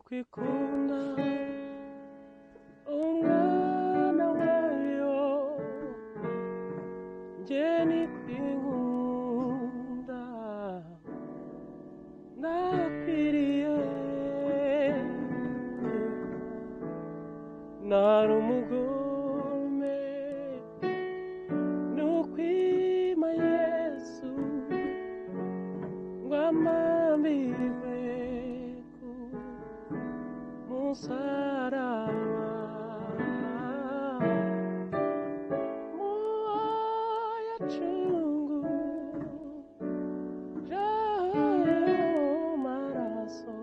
kwikunda umwana wayo nje nikwinkunda nakwiriye nari umugome nukwima Yesu ngwamambirwe ku musaraba muaya chungu jayo maraso